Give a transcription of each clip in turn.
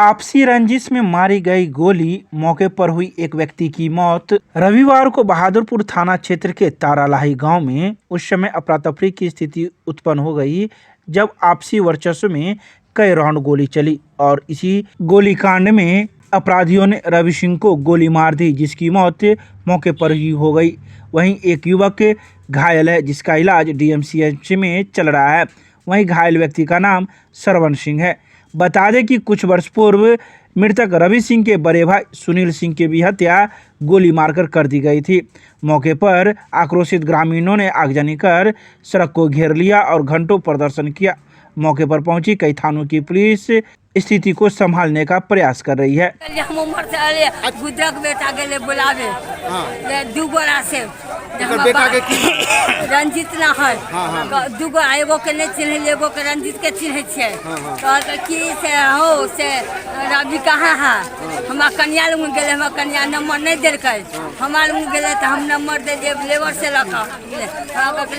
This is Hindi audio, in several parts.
आपसी रंजिश में मारी गई गोली, मौके पर हुई एक व्यक्ति की मौत। रविवार को बहादुरपुर थाना क्षेत्र के तारालाही गांव में उस समय अफरा-तफरी की स्थिति उत्पन्न हो गई जब आपसी वर्चस्व में कई राउंड गोली चली और इसी गोलीकांड में अपराधियों ने रवि सिंह को गोली मार दी, जिसकी मौत मौके पर ही हो गई। वहीं एक युवक घायल है, जिसका इलाज डीएमसीएच में चल रहा है। वहीं घायल व्यक्ति का नाम सरवन सिंह है। बता दें कि कुछ वर्ष पूर्व मृतक रवि सिंह के बड़े भाई सुनील सिंह की भी हत्या गोली मारकर कर दी गई थी। मौके पर आक्रोशित ग्रामीणों ने आगजनी कर सड़क को घेर लिया और घंटों प्रदर्शन किया। मौके पर पहुंची कई थानों की पुलिस स्थिति को संभालने का प्रयास कर रही है। हम उम्र से अरे गुजरक बेटा के लिए बुलावे दू गोरा से बेटा के की रंजित ना है दू गो एगो के नहीं चिन्ह एगो के रंजित के चिन्ह छे तो की से हो से रवि कहाँ है हमार कन्या लग गेले हमार कन्या नंबर नहीं देलकै हमार लग गेले तो हम नंबर दे देब लेबर से लखा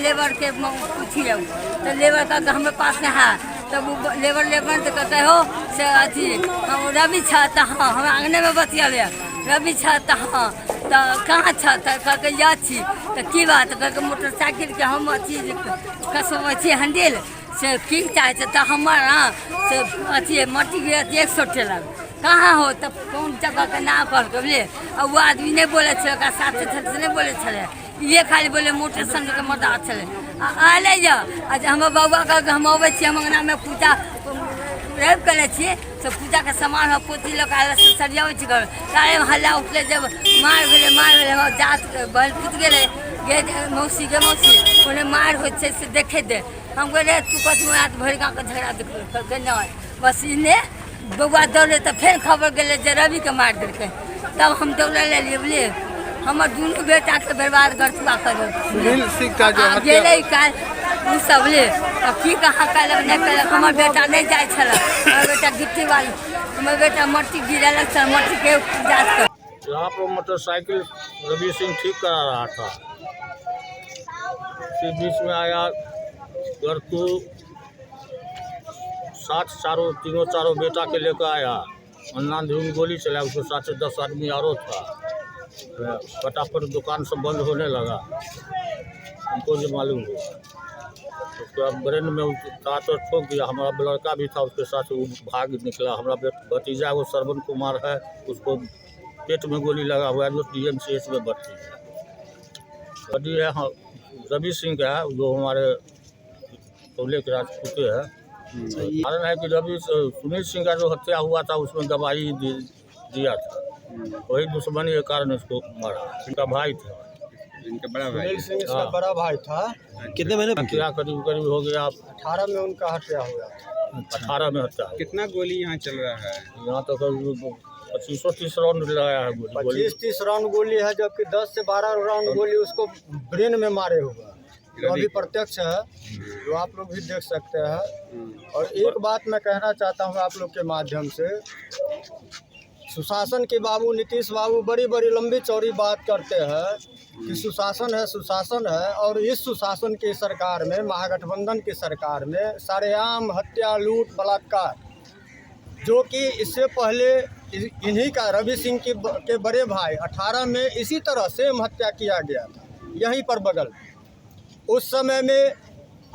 लेबर के पूछिए तो लेबर का हमारे पास नहीं है तब लेबर तो कहते हो से अथी रवि छा तो हाँ हम आंगने में बतिया रवि छा तो हाँ तो कहाँ छा तो कहते या छी तो की बात कहते मोटरसाइकिल के हम अथी कसम छी हैंडल से की चाहे तो हमारा से अथी मट्टी गिर 100 टेलर कहाँ हो तब कौन जगह का नाम कर बोले और वो आदमी नहीं बोले साथ से नहीं बोले छे ये खाली बोले मोटरसाइकिल के मर्दा चले आले जा आज हम बाबा का हम अबै छी हम अंगना में पूजा रैब करे छी तो पूजा के सामान हम पोती लग आले सरियावे छी घर काहे हल्ला उठले जब मार भेले हम जात बल पुत गेले गे मौसी ओने मार होय छै से देखे दे हम कहले तू कत रात भर गांव के झगड़ा देख नहीं बस इने बउआ दौड़े तो फिर खबर गेले जे रवि के मार देलकै तब हम दौड़े ले लिए बोले हमर दोनों बेटा के बर्बाद कर चुका करो सुनील सिंह का जो गेले काल उ सब ले अब की कहाँ काल नहीं कल हमर बेटा नहीं जाए छला हमर बेटा गिट्टी वाली हमर बेटा मट्टी गिरल छ मट्टी के जांच कर यहाँ पर मोटरसाइकिल रवि सिंह ठीक करा रहा था फिर बीच में आया लड़कू साथ तीनों चारों बेटा के लेकर आया अन्ना धूम गोली चला उसके साथ से 10 आदमी और था। फटाफट दुकान सब बंद होने लगा हमको जो मालूम हुआ उसके बाद ब्रेन में तो ठोक दिया। हमारा लड़का भी था उसके साथ वो भाग निकला। हमारा भतीजा वो सरवन कुमार है उसको पेट में गोली लगा हुआ है जो डीएमसीएच में भर्ती है। बड़ी है हाँ रवि सिंह का है जो हमारे टोले के राजपूते है। कारण है कि रवि सुनील सिंह का जो हत्या हुआ था उसमें गवाही दिया था वही दुश्मनी के कारण उसको मारा। इनका भाई था इनका बड़ा भाई सुनील सिंह इसका बड़ा भाई था। कितने महीने हत्या करीब हो गया 18 में उनका हत्या हुआ था। 18 में हत्या। कितना गोली यहाँ चल रहा है? यहाँ तो 25-30 राउंड लगाया है गोली 25-30 राउंड गोली है जबकि 10 से 12 राउंड गोली उसको ब्रेन में मारे हुआ जो अभी प्रत्यक्ष है जो आप लोग भी देख सकते हैं। और एक बात मैं कहना चाहता हूँ आप लोग के माध्यम से सुशासन के बाबू नीतीश बाबू बड़ी लंबी चौड़ी बात करते हैं कि सुशासन है और इस सुशासन की सरकार में महागठबंधन की सरकार में सरेआम हत्या लूट बलात्कार जो कि इससे पहले इन्हीं का रवि सिंह के बड़े भाई 18 में इसी तरह सेम हत्या किया गया था यहीं पर बगल। उस समय में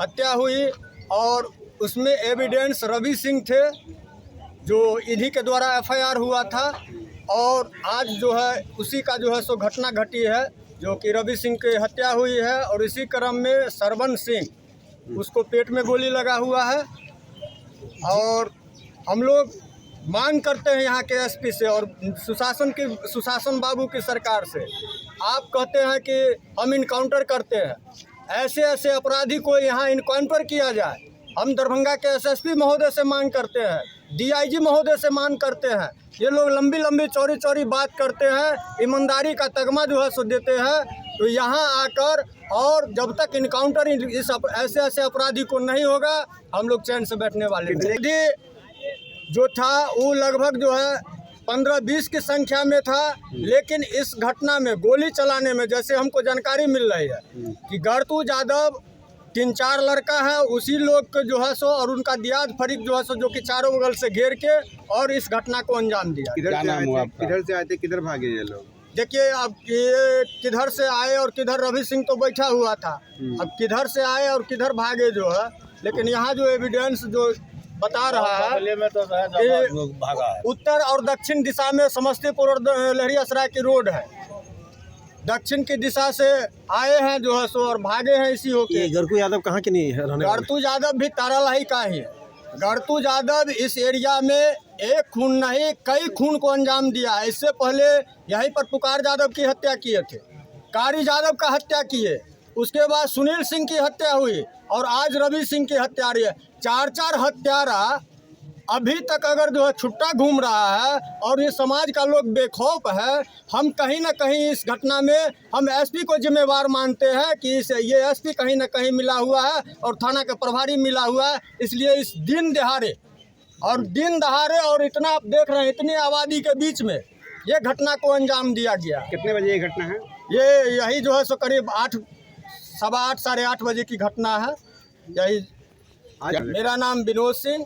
हत्या हुई और उसमें एविडेंस रवि सिंह थे जो इन्हीं के द्वारा एफआईआर हुआ था। और आज जो है उसी का जो है सो घटना घटी है जो कि रवि सिंह की हत्या हुई है और इसी क्रम में सरवन सिंह उसको पेट में गोली लगा हुआ है। और हम लोग मांग करते हैं यहाँ के एसपी से और सुशासन बाबू की सरकार से। आप कहते हैं कि हम इनकाउंटर करते हैं, ऐसे अपराधी को यहाँ इनकाउंटर किया जाए। हम दरभंगा के एसएसपी महोदय से मांग करते हैं, डीआईजी महोदय से मांग करते हैं। ये लोग लंबी चौड़ी बात करते हैं, ईमानदारी का तगमा जो है सो देते हैं। तो यहाँ आकर और जब तक इनकाउंटर इस ऐसे अपराधी को नहीं होगा हम लोग चैन से बैठने वाले नहीं। जो था वो लगभग जो है 15-20 की संख्या में था, लेकिन इस घटना में गोली चलाने में जैसे हमको जानकारी मिल रही है कि गड़तू यादव 3-4 लड़का है, उसी लोग के जो है सो और उनका दियाद फरीक जो है सो जो कि चारों बगल से घेर के और इस घटना को अंजाम दिया। क्या नाम हुआ आपका? किधर से आए थे, किधर भागे ये लोग? देखिए अब ये किधर से आए और किधर रवि सिंह तो बैठा हुआ था, अब किधर से आए और किधर भागे जो है, लेकिन यहाँ जो एविडेंस जो बता रहा है में तो कि भागा है। उत्तर और दक्षिण दिशा में समस्तीपुर और लहरियासराय की रोड है। दक्षिण की दिशा से आए हैं जो है सो और भागे हैं इसी होके। गरकू यादव कहाँ के नहीं है? गड़तू यादव भी तारालाही का ही है। गड़तू यादव इस एरिया में एक खून नहीं कई खून को अंजाम दिया है। इससे पहले यहीं पर पुकार यादव की हत्या किए थे, कारी यादव का हत्या किए, उसके बाद सुनील सिंह की हत्या हुई और आज रवि सिंह की हत्या रही है। 4 हत्यारा अभी तक अगर जो है छुट्टा घूम रहा है और ये समाज का लोग बेखौफ है। हम कहीं ना कहीं इस घटना में हम एसपी को जिम्मेवार मानते हैं कि ये एसपी कहीं ना कहीं मिला हुआ है और थाना का प्रभारी मिला हुआ है। इसलिए इस दिन दहाड़े और इतना आप देख रहे हैं इतनी आबादी के बीच में ये घटना को अंजाम दिया गया। कितने बजे ये घटना है? ये यही जो है सो करीब 8, सवा 8, साढ़े 8 बजे की घटना है। यही। मेरा नाम विनोद सिंह,